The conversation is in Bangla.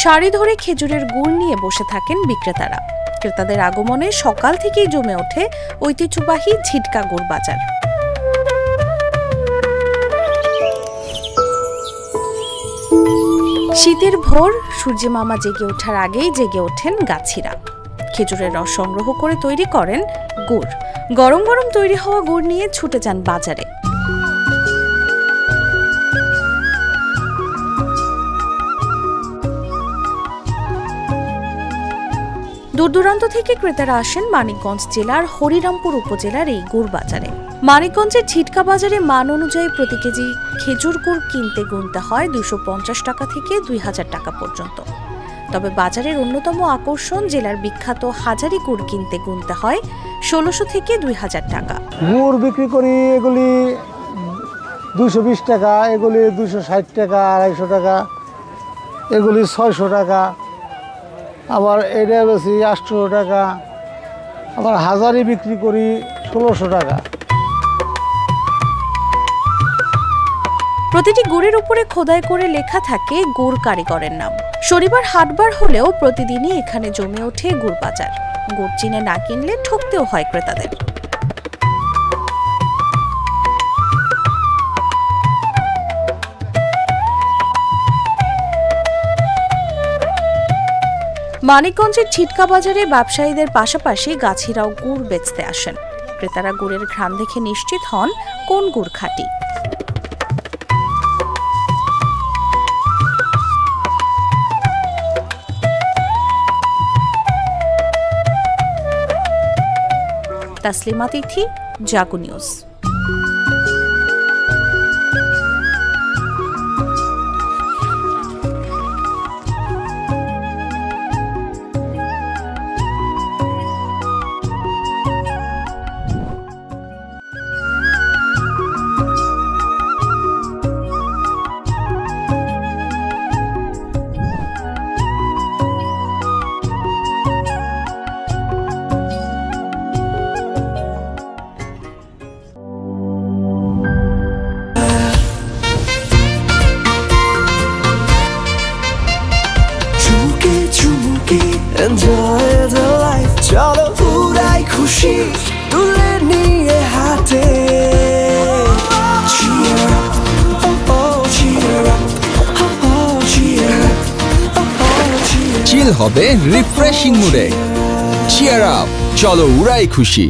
সারি ধরে খেজুরের গুড় নিয়ে বসে থাকেন বিক্রেতারা। ক্রেতাদের আগমনে সকাল থেকেই জমে ওঠে ঐতিহ্যবাহী ঝিটকা গুড় বাজার। শীতের ভোর সূর্য মামা জেগে ওঠার আগেই জেগে ওঠেন গাছিরা। খেজুরের রস সংগ্রহ করে তৈরি করেন গুড়। গরম গরম তৈরি হওয়া গুড় নিয়ে ছুটে যান বাজারে। দূর দূরান্ত থেকে ক্রেতারা আসেন মানিকগঞ্জ জেলার হরিরামপুর উপজেলার এই গুড় বাজারে। মানিকগঞ্জের ঝিটকা বাজারে মান অনুযায়ী প্রতি কেজি খেজুর গুড় গুনতে হয় 250 টাকা থেকে 2000 টাকা পর্যন্ত। তবে বাজারের অন্যতম আকর্ষণ জেলার বিখ্যাত হাজারি গুড় গুনতে হয় 1600 থেকে 2000 টাকা। গুড় বিক্রি করি এগুলি 220 টাকা, এগুলি 260 টাকা, 250 টাকা, এগুলি 600 টাকা, আবার এটা বেশি 800 টাকা, আবার হাজারি বিক্রি করি 1600 টাকা। প্রতিটি গুড়ের উপরে খোদাই করে লেখা থাকে গুড় কারিগরের নাম। শনিবার হাটবার হলেও প্রতিদিনই এখানে জমে ওঠে গুড় বাজার। গুড় চিনে না কিনলে ঠকতেও হয় ক্রেতাদের। মানিকগঞ্জের ঝিটকা বাজারে ব্যবসায়ীদের পাশাপাশি গাছিরাও গুড় বেচতে আসেন। ক্রেতারা গুড়ের ঘ্রাণ দেখে নিশ্চিত হন কোন গুড় খাঁটি। তাসলিমা তিথি, জাগো নিউজ। Enjoy the life, চলো পুরাই খুশি তুলে নিয়ে হাতে। Cheer up, oh oh, cheer up, oh oh, cheer up, oh oh, cheer up. চিল হবে রিফ্রেশিং মুডে। চিয়ার আপ, চলো উড়াই খুশি।